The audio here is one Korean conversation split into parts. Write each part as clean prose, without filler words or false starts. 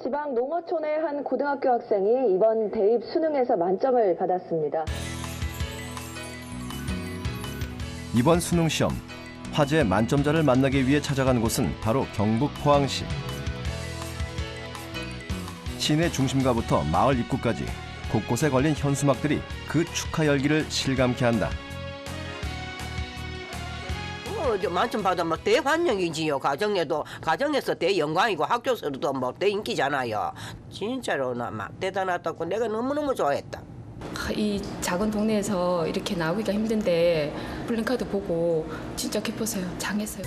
지방 농어촌의 한 고등학교 학생이 이번 대입 수능에서 만점을 받았습니다. 이번 수능 시험, 화제의 만점자를 만나기 위해 찾아간 곳은 바로 경북 포항시. 시내 중심가부터 마을 입구까지 곳곳에 걸린 현수막들이 그 축하 열기를 실감케 한다. 만점 받으면 막 대환영이지요. 가정에서 대영광이고 학교에서도 뭐 대인기잖아요. 진짜로 나 막 대단하다고 내가 너무너무 좋아했다. 이 작은 동네에서 이렇게 나오기가 힘든데 플랜카드 보고 진짜 기뻤어요. 장했어요.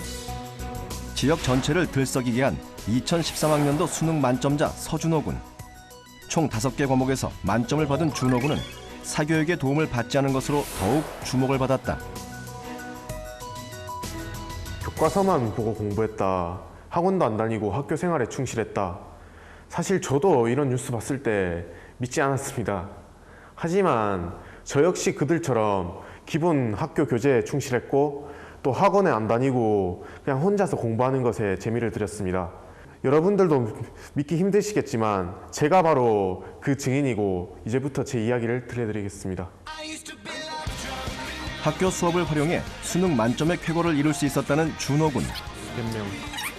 지역 전체를 들썩이게 한 2013학년도 수능 만점자 서준호 군. 총 5개 과목에서 만점을 받은 준호 군은 사교육의 도움을 받지 않은 것으로 더욱 주목을 받았다. 교과서만 보고 공부했다. 학원도 안 다니고 학교 생활에 충실했다. 사실 저도 이런 뉴스 봤을 때 믿지 않았습니다. 하지만 저 역시 그들처럼 기본 학교 교재에 충실했고 또 학원에 안 다니고 그냥 혼자서 공부하는 것에 재미를 들였습니다. 여러분들도 믿기 힘드시겠지만 제가 바로 그 증인이고 이제부터 제 이야기를 들려드리겠습니다. 학교 수업을 활용해 수능 만점의 쾌거를 이룰 수 있었다는 준호 군. 변명,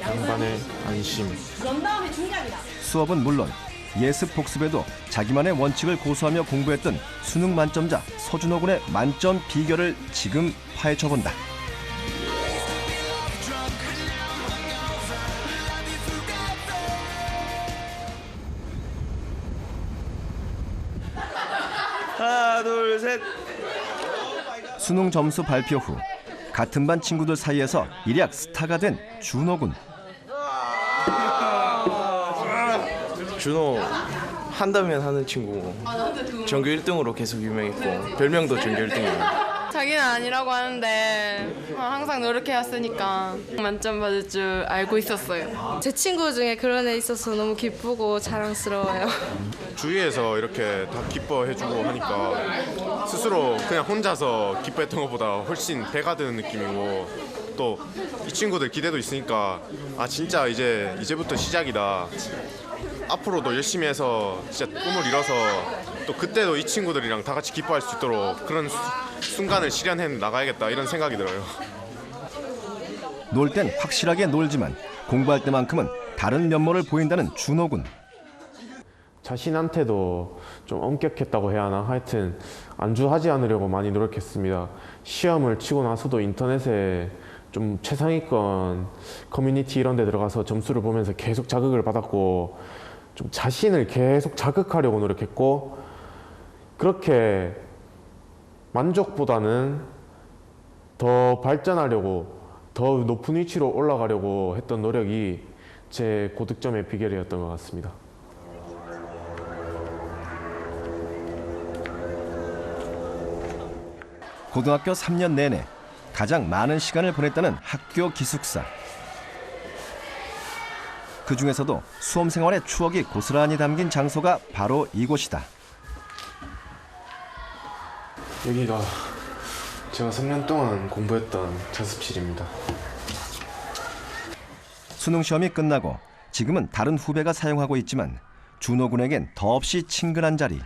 양반의 안심. 수업은 물론 예습 복습에도 자기만의 원칙을 고수하며 공부했던 수능 만점자 서준호 군의 만점 비결을 지금 파헤쳐본다. 하나, 둘, 셋. 수능 점수 발표 후 같은 반 친구들 사이에서 일약 스타가 된 준호 군. 준호 한다면 하는 친구고 전교 1등으로 계속 유명했고 별명도 전교 1등이에요. 자기는 아니라고 하는데 항상 노력해왔으니까 만점 받을 줄 알고 있었어요. 제 친구 중에 그런 애 있어서 너무 기쁘고 자랑스러워요. 주위에서 이렇게 다 기뻐해주고 하니까 스스로 그냥 혼자서 기뻐했던 것보다 훨씬 배가 되는 느낌이고 또 이 친구들 기대도 있으니까 아 진짜 이제부터 시작이다. 앞으로도 열심히 해서 진짜 꿈을 이뤄서 또 그때도 이 친구들이랑 다 같이 기뻐할 수 있도록 그런 순간을 실현해 나가야겠다 이런 생각이 들어요. 놀 땐 확실하게 놀지만 공부할 때만큼은 다른 면모를 보인다는 준호 군. 자신한테도 좀 엄격했다고 해야 하나 하여튼 안주하지 않으려고 많이 노력했습니다. 시험을 치고 나서도 인터넷에 좀 최상위권 커뮤니티 이런 데 들어가서 점수를 보면서 계속 자극을 받았고 좀 자신을 계속 자극하려고 노력했고 그렇게 만족보다는 더 발전하려고 더 높은 위치로 올라가려고 했던 노력이 제 고득점의 비결이었던 것 같습니다. 고등학교 3년 내내 가장 많은 시간을 보냈다는 학교 기숙사. 그 중에서도 수험 생활의 추억이 고스란히 담긴 장소가 바로 이곳이다. 여기가 제가 3년 동안 공부했던 자습실입니다. 수능 시험이 끝나고 지금은 다른 후배가 사용하고 있지만 준호 군에겐 더없이 친근한 자리.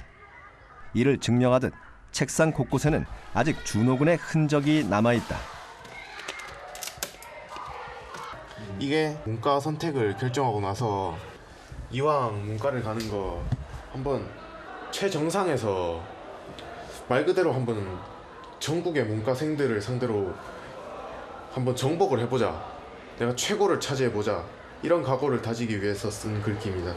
이를 증명하듯 책상 곳곳에는 아직 준호 군의 흔적이 남아있다. 이게 문과 선택을 결정하고 나서 이왕 문과를 가는 거 한번 최정상에서 말 그대로 한번 전국의 문과생들을 상대로 한번 정복을 해보자. 내가 최고를 차지해보자. 이런 각오를 다지기 위해서 쓴 글귀입니다.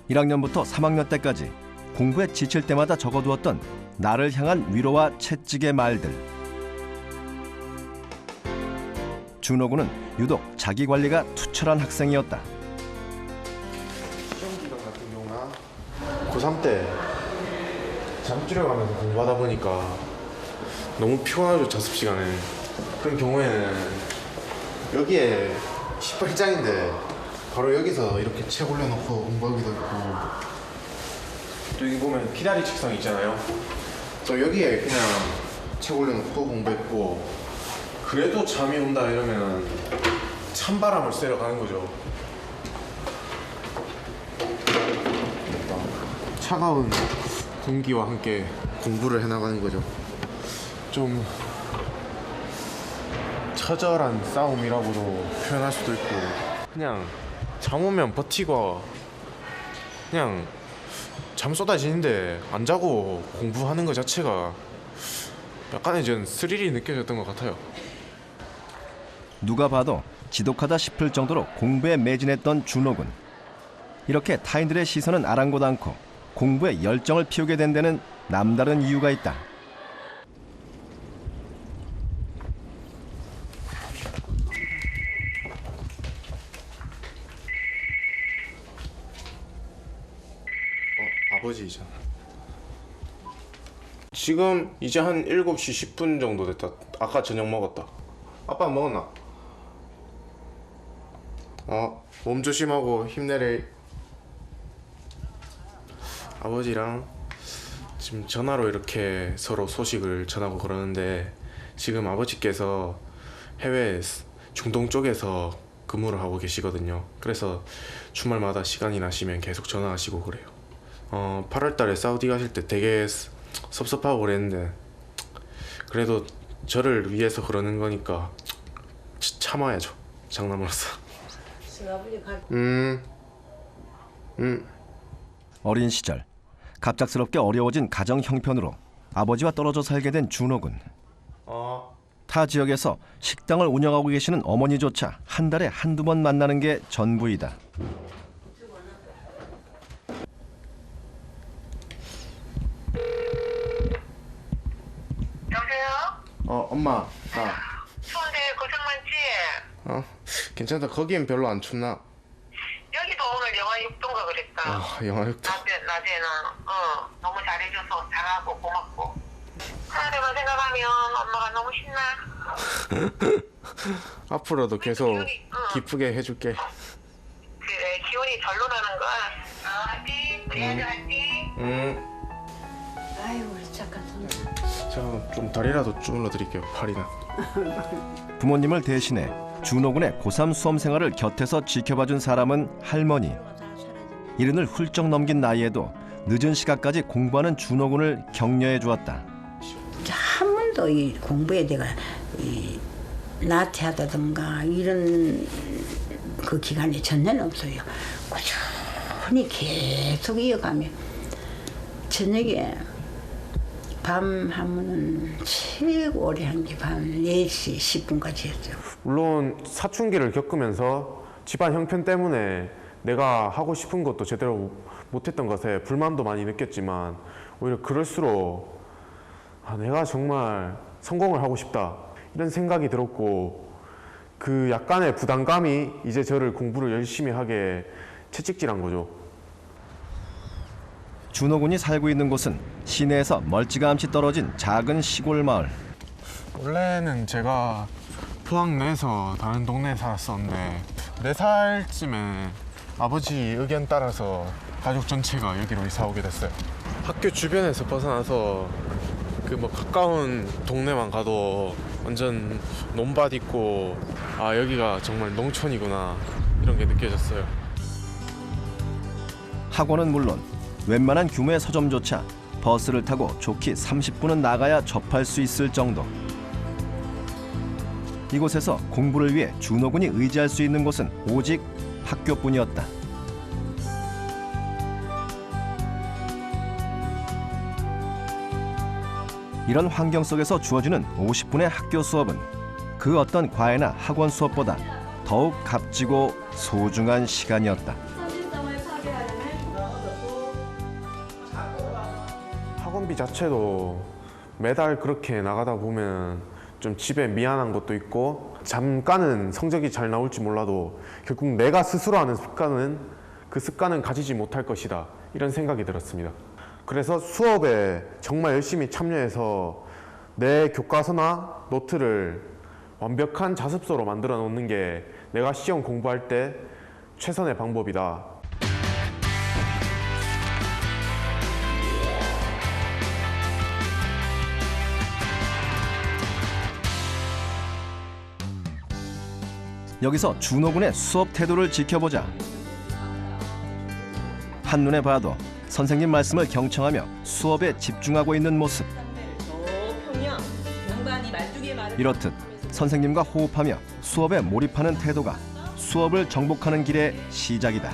1학년부터 3학년 때까지 공부에 지칠 때마다 적어두었던 나를 향한 위로와 채찍의 말들. 준호 군은 유독 자기관리가 투철한 학생이었다. 시험 기간 같은 경우나 고3 때 잠 줄여가면서 공부하다 보니까 너무 피곤하죠, 자습 시간에. 그런 경우에는 여기에 18장인데 바로 여기서 이렇게 책 올려놓고 공부하기도 있고 또 여기 보면 피다리 책상 있잖아요. 또 여기에 그냥 책 올려놓고 공부했고 그래도 잠이 온다 이러면 찬바람을 쐬러 가는 거죠. 차가운 공기와 함께 공부를 해나가는 거죠. 좀 처절한 싸움이라고도 표현할 수도 있고, 그냥 잠 오면 버티고 그냥 잠 쏟아지는데 안 자고 공부하는 것 자체가 약간의 전 스릴이 느껴졌던 것 같아요. 누가 봐도 지독하다 싶을 정도로 공부에 매진했던 준호군. 이렇게 타인들의 시선은 아랑곳 않고 공부에 열정을 피우게 된 데는 남다른 이유가 있다. 아버지이잖아. 지금 이제 한 7시 10분 정도 됐다. 아까 저녁 먹었다. 아빠 먹었나? 몸 조심하고 힘내래. 아버지랑 지금 전화로 이렇게 서로 소식을 전하고 그러는데, 지금 아버지께서 해외 중동 쪽에서 근무를 하고 계시거든요. 그래서 주말마다 시간이 나시면 계속 전화하시고 그래요. 8월 달에 사우디 가실 때 되게 섭섭하고 그랬는데, 그래도 저를 위해서 그러는 거니까 참아야죠. 장남으로서. 어린 시절 갑작스럽게 어려워진 가정 형편으로 아버지와 떨어져 살게 된 준호군. 타 지역에서 식당을 운영하고 계시는 어머니조차 한 달에 한두 번 만나는 게 전부이다. 여보세요? 엄마, 나 추운데 고생 많지? 괜찮다. 거기엔 별로 안 춥나? 여기도 오늘 영하 6도인가 그랬다. 영하 6도. 낮에는 너무 잘해줘서 잘하고 고맙고. 하늘만 생각하면 엄마가 너무 신나. 앞으로도 계속 기쁘게 해줄게. 그래, 기운이 절로 나는 거야. 화이팅! 우리 아들 화이팅! 아이고 우리 착한 손. 제가 좀 다리라도 주물러 드릴게요. 팔이나. 부모님을 대신해 준호군의 고3 수험 생활을 곁에서 지켜봐준 사람은 할머니. 이른을 훌쩍 넘긴 나이에도 늦은 시간까지 공부하는 준호군을 격려해 주었다. 한 번도 이 공부에 내가 나태하다든가 이런 그 기간이 전혀 없어요. 꾸준히 계속 이어가며 저녁에 밤 하면은 최고 오래 한 게 밤 4시 10분까지 했어요. 물론 사춘기를 겪으면서 집안 형편 때문에 내가 하고 싶은 것도 제대로 못했던 것에 불만도 많이 느꼈지만, 오히려 그럴수록 내가 정말 성공을 하고 싶다 이런 생각이 들었고, 그 약간의 부담감이 이제 저를 공부를 열심히 하게 채찍질한 거죠. 준호군이 살고 있는 곳은 시내에서 멀찌감치 떨어진 작은 시골 마을. 원래는 제가 포항 내에서 다른 동네에 살았었는데, 4살쯤에 아버지 의견 따라서 가족 전체가 여기로 이사 오게 됐어요. 학교 주변에서 벗어나서 그 뭐 가까운 동네만 가도 완전 논밭 있고, 여기가 정말 농촌이구나 이런 게 느껴졌어요. 학원은 물론 웬만한 규모의 서점조차 버스를 타고 좋게 30분은 나가야 접할 수 있을 정도. 이곳에서 공부를 위해 준호군이 의지할 수 있는 곳은 오직 학교뿐이었다. 이런 환경 속에서 주어지는 50분의 학교 수업은 그 어떤 과외나 학원 수업보다 더욱 값지고 소중한 시간이었다. 학원비 자체도 매달 그렇게 나가다 보면 좀 집에 미안한 것도 있고, 잠깐은 성적이 잘 나올지 몰라도 결국 내가 스스로 하는 그 습관은 가지지 못할 것이다 이런 생각이 들었습니다. 그래서 수업에 정말 열심히 참여해서 내 교과서나 노트를 완벽한 자습서로 만들어 놓는 게 내가 시험 공부할 때 최선의 방법이다. 여기서 준호군의 수업 태도를 지켜보자. 한눈에 봐도 선생님 말씀을 경청하며 수업에 집중하고 있는 모습. 이렇듯 선생님과 호흡하며 수업에 몰입하는 태도가 수업을 정복하는 길의 시작이다.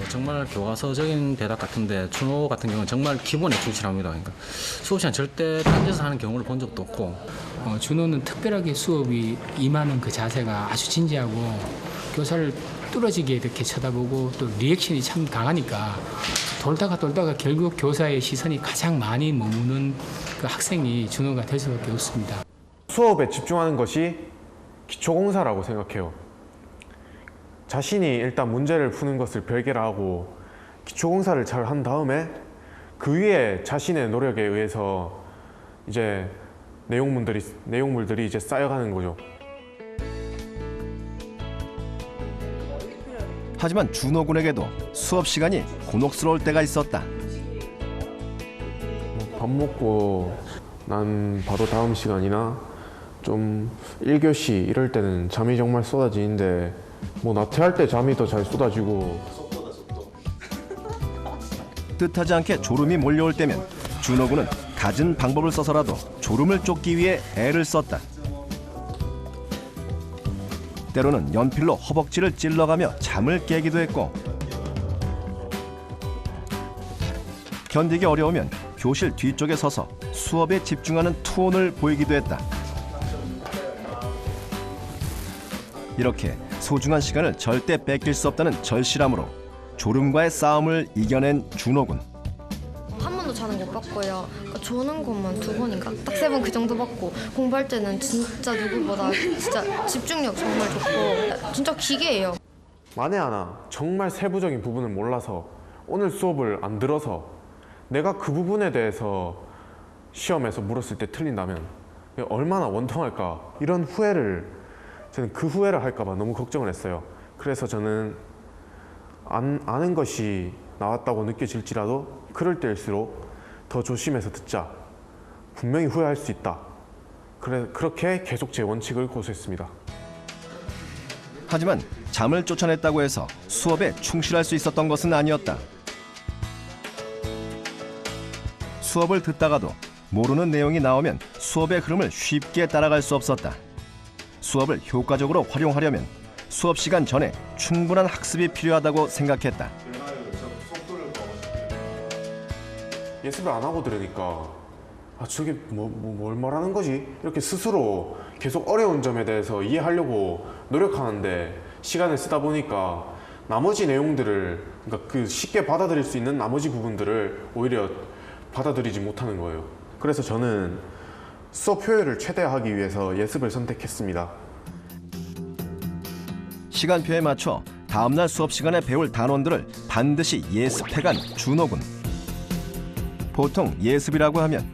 정말 교과서적인 대답 같은데 준호 같은 경우는 정말 기본에 충실합니다. 그러니까 수업 시간 절대 딴 데서 하는 경우를 본 적도 없고. 준호는 특별하게 수업이 임하는 그 자세가 아주 진지하고 교사를 뚫어지게 이렇게 쳐다보고 또 리액션이 참 강하니까 돌다가 결국 교사의 시선이 가장 많이 머무는 그 학생이 준호가 될 수밖에 없습니다. 수업에 집중하는 것이 기초공사라고 생각해요. 자신이 일단 문제를 푸는 것을 별개로 하고 기초공사를 잘 한 다음에 그 위에 자신의 노력에 의해서 이제 내용물들이 이제 쌓여가는 거죠. 하지만 준호 군에게도 수업 시간이 곤혹스러울 때가 있었다. 밥 먹고 난 바로 다음 시간이나 좀 1교시 이럴 때는 잠이 정말 쏟아지는데 나태할 때 잠이 더 잘 쏟아지고. 뜻하지 않게 졸음이 몰려올 때면 준호 군은 갖은 방법을 써서라도 졸음을 쫓기 위해 애를 썼다. 때로는 연필로 허벅지를 찔러가며 잠을 깨기도 했고, 견디기 어려우면 교실 뒤쪽에 서서 수업에 집중하는 투혼을 보이기도 했다. 이렇게 소중한 시간을 절대 뺏길 수 없다는 절실함으로 졸음과의 싸움을 이겨낸 준호 군. 한 번도 자는 못 받고요. 조는 것만 2번인가? 딱 3번 그 정도 받고 공부할 때는 진짜 누구보다 진짜 집중력 정말 좋고 진짜 기계예요. 만에 하나 정말 세부적인 부분을 몰라서 오늘 수업을 안 들어서 내가 그 부분에 대해서 시험에서 물었을 때 틀린다면 얼마나 원통할까, 이런 후회를 저는 그 후회를 할까 봐 너무 걱정을 했어요. 그래서 저는 아는 것이 나왔다고 느껴질지라도 그럴 때일수록 더 조심해서 듣자. 분명히 후회할 수 있다. 그렇게 계속 제 원칙을 고수했습니다. 하지만 잠을 쫓아냈다고 해서 수업에 충실할 수 있었던 것은 아니었다. 수업을 듣다가도 모르는 내용이 나오면 수업의 흐름을 쉽게 따라갈 수 없었다. 수업을 효과적으로 활용하려면 수업 시간 전에 충분한 학습이 필요하다고 생각했다. 예습을 안 하고 들으니까 저게 뭘 말하는 거지? 이렇게 스스로 계속 어려운 점에 대해서 이해하려고 노력하는데 시간을 쓰다 보니까 나머지 내용들을, 그러니까 그 쉽게 받아들일 수 있는 나머지 부분들을 오히려 받아들이지 못하는 거예요. 그래서 저는 수업 효율을 최대화하기 위해서 예습을 선택했습니다. 시간표에 맞춰 다음날 수업 시간에 배울 단원들을 반드시 예습해간 준호 군. 보통 예습이라고 하면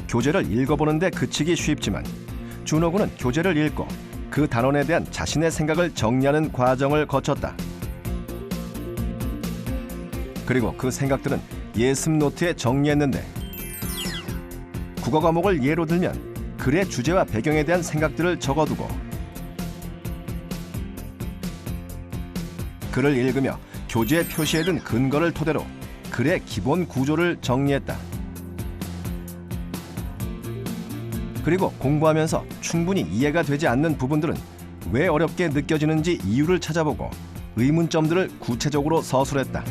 교재를 읽어보는데 그치기 쉽지만 준호 군은 교재를 읽고 그 단원에 대한 자신의 생각을 정리하는 과정을 거쳤다. 그리고 그 생각들은 예습 노트에 정리했는데, 국어 과목을 예로 들면 글의 주제와 배경에 대한 생각들을 적어두고 글을 읽으며 교재에 표시해둔 근거를 토대로 글의 기본 구조를 정리했다. 그리고 공부하면서 충분히 이해가 되지 않는 부분들은 왜 어렵게 느껴지는지 이유를 찾아보고 의문점들을 구체적으로 서술했다.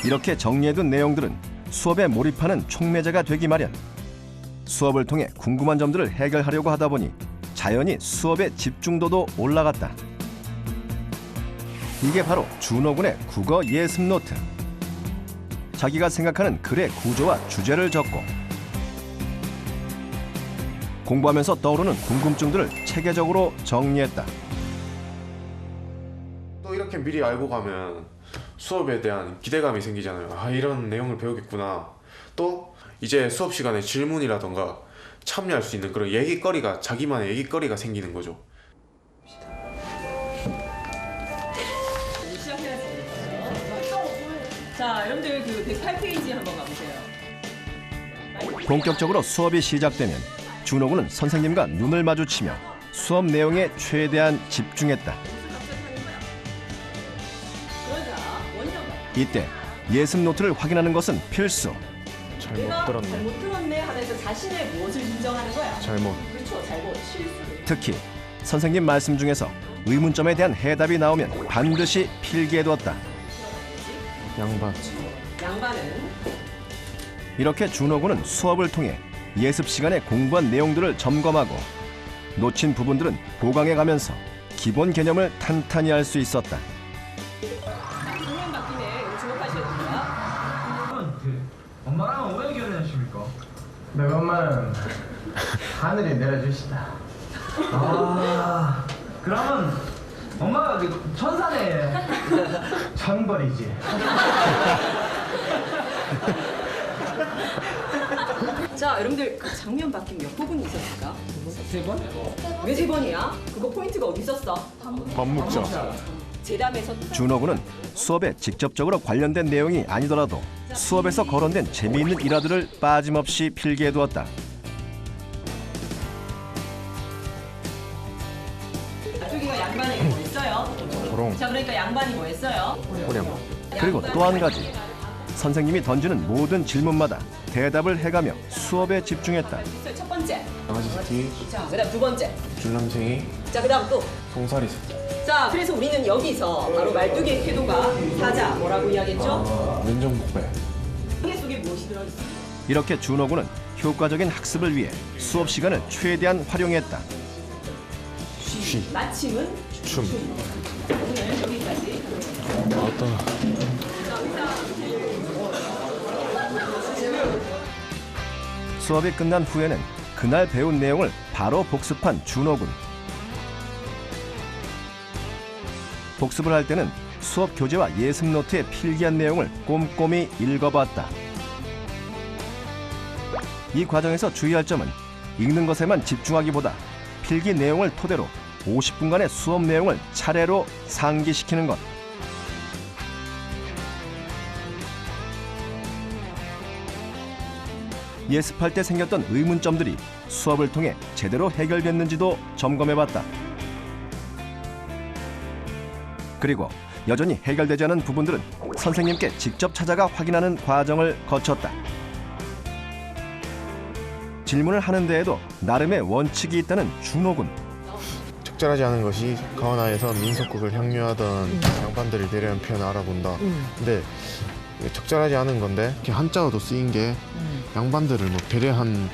이렇게 정리해둔 내용들은 수업에 몰입하는 촉매제가 되기 마련. 수업을 통해 궁금한 점들을 해결하려고 하다 보니 자연히 수업의 집중도도 올라갔다. 이게 바로 준호 군의 국어 예습 노트. 자기가 생각하는 글의 구조와 주제를 적고 공부하면서 떠오르는 궁금증들을 체계적으로 정리했다. 또 이렇게 미리 알고 가면 수업에 대한 기대감이 생기잖아요. 이런 내용을 배우겠구나. 또 이제 수업 시간에 질문이라던가 참여할 수 있는 그런 얘기거리가, 자기만의 얘기거리가 생기는 거죠. 자, 여러분들 그 108페이지 한번 가보세요. 본격적으로 수업이 시작되면 준호 군은 선생님과 눈을 마주치며 수업 내용에 최대한 집중했다. 그러자 이때 예습 노트를 확인하는 것은 필수. 잘못 들었네. 잘못 들었네 하면서 자신의 무엇을 인정하는 거야? 잘못. 그렇죠. 잘못. 실수. 특히 선생님 말씀 중에서 의문점에 대한 해답이 나오면 반드시 필기해두었다. 양반. 양반은 이렇게 준호 군은 수업을 통해 예습 시간에 공부한 내용들을 점검하고 놓친 부분들은 보강해 가면서 기본 개념을 탄탄히 할 수 있었다. 중요한 바뀌네. 주목하셔야 됩니다. 엄마랑 왜 결혼하십니까? 너희 엄마는 하늘이 내려주시다. 아, 그러면 엄마가 그 천사네. 천벌이지. 자, 여러분들 그 장면 바뀐 몇 부분이 있었을까? 3번? 왜 3번이야? 그거 포인트가 어디 있었어? 밥 먹자. 재담에서 준호 군은 수업에 직접적으로 관련된 내용이 아니더라도 수업에서 거론된 재미있는 일화들을 빠짐없이 필기해두었다. 저기가 양반에게 뭐 했어요? 도롱. 자, 그러니까 양반이 뭐 했어요? 호령. 그리고 또 한 가지. 선생님이 던지는 모든 질문마다 대답을 해가며 수업에 집중했다. 첫 번째. 강아지 새끼. 자, 그다음 두 번째. 줄남생이. 자, 그다음 또. 송사리 새끼. 자, 그래서 우리는 여기서 바로 말뚝의 태도가 사자 뭐라고 이야기했죠? 면정복배. 이게 속에 무엇이 들어있어? 이렇게 준호 군은 효과적인 학습을 위해 수업 시간을 최대한 활용했다. 쉬. 마침은 춤. 오늘 여기까지. 어떤. 수업이 끝난 후에는 그날 배운 내용을 바로 복습한 준호 군. 복습을 할 때는 수업 교재와 예습 노트에 필기한 내용을 꼼꼼히 읽어봤다. 이 과정에서 주의할 점은 읽는 것에만 집중하기보다 필기 내용을 토대로 50분간의 수업 내용을 차례로 상기시키는 것. 예습할 때 생겼던 의문점들이 수업을 통해 제대로 해결됐는지도 점검해봤다. 그리고 여전히 해결되지 않은 부분들은 선생님께 직접 찾아가 확인하는 과정을 거쳤다. 질문을 하는 데에도 나름의 원칙이 있다는 준호 군. 적절하지 않은 것이 가와나에서 민속국을 향유하던 양반들을 배려한 표현을 알아본다. 근데 적절하지 않은 건데 이렇게 한자어도 쓰인 게 양반들을 뭐 배려한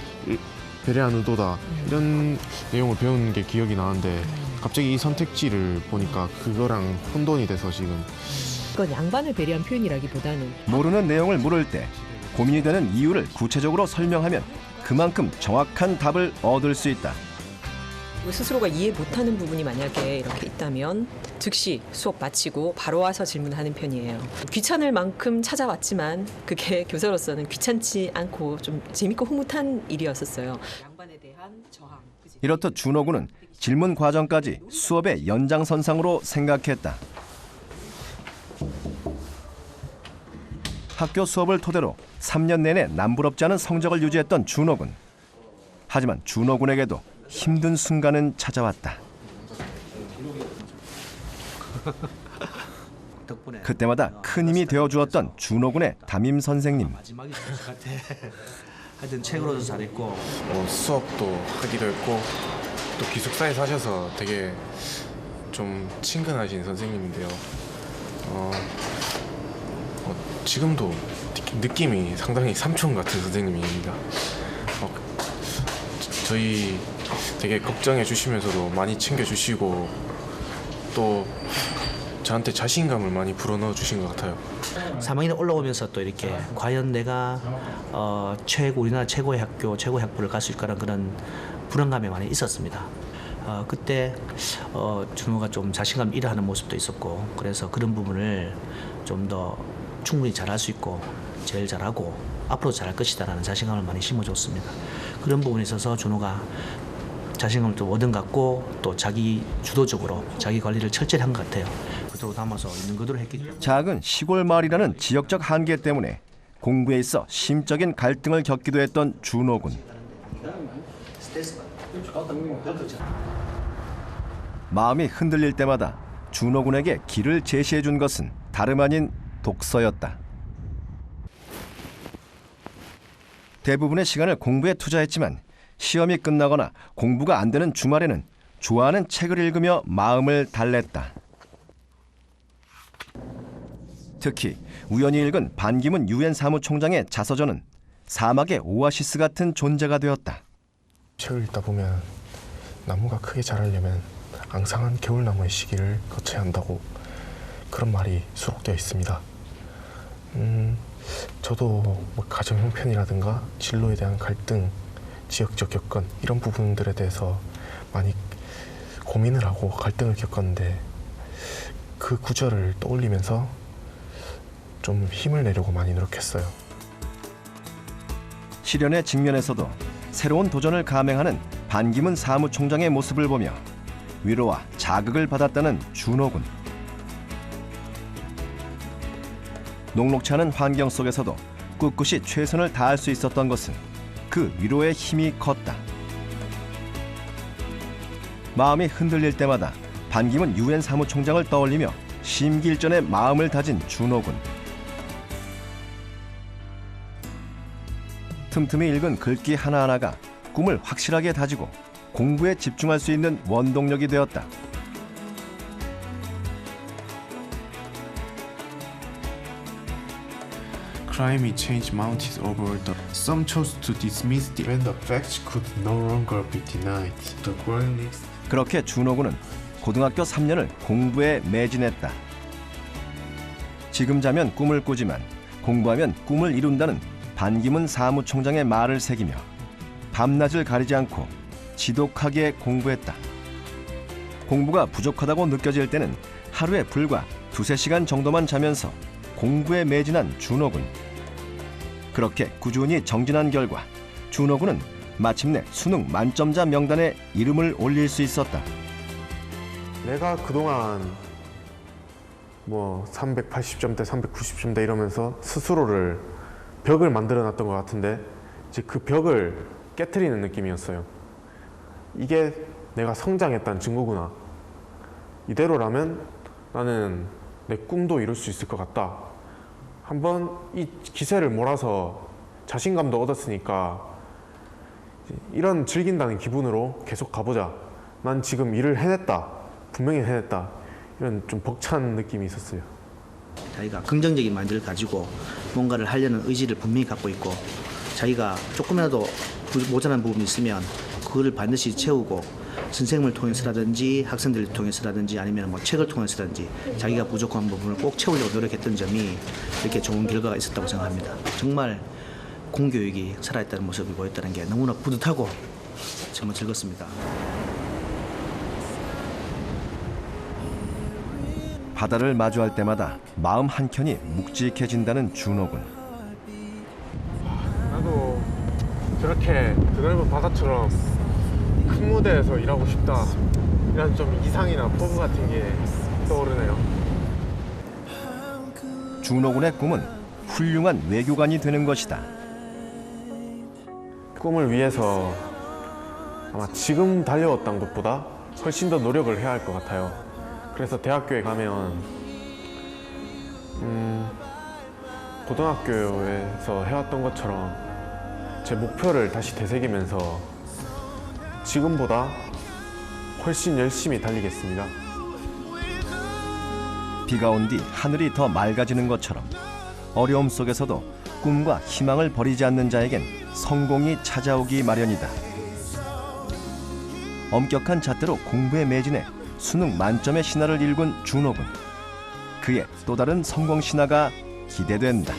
의도다 이런 내용을 배운 게 기억이 나는데 갑자기 이 선택지를 보니까 그거랑 혼돈이 돼서 지금. 이건 양반을 배려한 표현이라기보다는 모르는 내용을 물을 때 고민이 되는 이유를 구체적으로 설명하면 그만큼 정확한 답을 얻을 수 있다. 스스로가 이해 못하는 부분이 만약에 이렇게 있다면 즉시 수업 마치고 바로 와서 질문하는 편이에요. 귀찮을 만큼 찾아왔지만 그게 교사로서는 귀찮지 않고 좀 재밌고 흐뭇한 일이었었어요. 양반에 대한 저항. 이렇듯 준호 군은 질문 과정까지 수업의 연장선상으로 생각했다. 학교 수업을 토대로 3년 내내 남부럽지 않은 성적을 유지했던 준호 군. 하지만 준호 군에게도 힘든 순간은 찾아왔다. 그때마다 큰 힘이 되어주었던 준호 군의 담임 선생님. 하여튼 책으로도 잘했고 수업도 하기도 했고 또 기숙사에서 하셔서 되게 좀 친근하신 선생님인데요. 지금도 느낌이 상당히 삼촌 같은 선생님입니다. 저희 되게 걱정해 주시면서도 많이 챙겨주시고 또 저한테 자신감을 많이 불어넣어 주신 것 같아요. 3학년 올라오면서 또 이렇게 과연 내가 우리나라 최고의 학교, 최고의 학부를 갈 수 있을까라는 그런 불안감이 많이 있었습니다. 그때 준호가 좀 자신감 잃어하는 모습도 있었고 그래서 그런 부분을 좀 더 충분히 잘할 수 있고 제일 잘하고 앞으로 잘할 것이다라는 자신감을 많이 심어줬습니다. 그런 부분에 있어서 준호가 자신감을 또 얻은 것 같고 또 자기 주도적으로 자기 관리를 철저히 한 것 같아요. 그대로 담아서 있는 그대로 했기 때문에. 작은 시골 마을이라는 지역적 한계 때문에 공부에 있어 심적인 갈등을 겪기도 했던 준호 군. 마음이 흔들릴 때마다 준호 군에게 길을 제시해 준 것은 다름 아닌 독서였다. 대부분의 시간을 공부에 투자했지만 시험이 끝나거나 공부가 안 되는 주말에는 좋아하는 책을 읽으며 마음을 달랬다. 특히 우연히 읽은 반기문 유엔 사무총장의 자서전은 사막의 오아시스 같은 존재가 되었다. 책을 읽다 보면 나무가 크게 자라려면 앙상한 겨울나무의 시기를 거쳐야 한다고 그런 말이 수록되어 있습니다. 저도 뭐 가정 형편이라든가 진로에 대한 갈등, 지역적 여건 이런 부분들에 대해서 많이 고민을 하고 갈등을 겪었는데 그 구절을 떠올리면서 좀 힘을 내려고 많이 노력했어요. 시련에 직면해서도 새로운 도전을 감행하는 반기문 사무총장의 모습을 보며 위로와 자극을 받았다는 준호군. 녹록치 않은 환경 속에서도 꿋꿋이 최선을 다할 수 있었던 것은 그 위로의 힘이 컸다. 마음이 흔들릴 때마다 반기문 유엔 사무총장을 떠올리며 심기일전에 마음을 다진 준호군. 틈틈이 읽은 글귀 하나하나가 꿈을 확실하게 다지고 공부에 집중할 수 있는 원동력이 되었다. Climate change mounted over the. Some chose to dismiss it when the facts could no longer be denied. The growing needs. 그렇게 준호군은 고등학교 3년을 공부에 매진했다. 지금 자면 꿈을 꾸지만 공부하면 꿈을 이룬다는 반기문 사무총장의 말을 새기며 밤낮을 가리지 않고 지독하게 공부했다. 공부가 부족하다고 느껴질 때는 하루에 불과 2-3시간 정도만 자면서 공부에 매진한 준호군. 그렇게 꾸준히 정진한 결과 준호군은 마침내 수능 만점자 명단에 이름을 올릴 수 있었다. 내가 그동안 뭐 380점대, 390점대 이러면서 스스로를 벽을 만들어놨던 것 같은데 이제 그 벽을 깨트리는 느낌이었어요. 이게 내가 성장했다는 증거구나. 이대로라면 나는 내 꿈도 이룰 수 있을 것 같다. 한번 이 기세를 몰아서 자신감도 얻었으니까 이런 즐긴다는 기분으로 계속 가보자. 난 지금 일을 해냈다. 분명히 해냈다. 이런 좀 벅찬 느낌이 있었어요. 자기가 긍정적인 마인드를 가지고 뭔가를 하려는 의지를 분명히 갖고 있고 자기가 조금이라도 모자란 부분이 있으면 그거를 반드시 채우고 선생님을 통해서라든지 학생들을 통해서라든지 아니면 뭐 책을 통해서라든지 자기가 부족한 부분을 꼭 채우려고 노력했던 점이 이렇게 좋은 결과가 있었다고 생각합니다. 정말 공교육이 살아있다는 모습이 보였다는 게 너무나 뿌듯하고 정말 즐겁습니다. 바다를 마주할 때마다 마음 한켠이 묵직해진다는 준호군. 나도 저렇게 드넓은 바다처럼 큰 무대에서 일하고 싶다. 이런 좀 이상이나 포부 같은 게 떠오르네요. 준호군의 꿈은 훌륭한 외교관이 되는 것이다. 꿈을 위해서 아마 지금 달려왔던 것보다 훨씬 더 노력을 해야 할 것 같아요. 그래서 대학교에 가면 고등학교에서 해왔던 것처럼 제 목표를 다시 되새기면서 지금보다 훨씬 열심히 달리겠습니다. 비가 온 뒤 하늘이 더 맑아지는 것처럼 어려움 속에서도 꿈과 희망을 버리지 않는 자에겐 성공이 찾아오기 마련이다. 엄격한 잣대로 공부에 매진해 수능 만점의 신화를 일군 준호군. 그의 또 다른 성공 신화가 기대된다.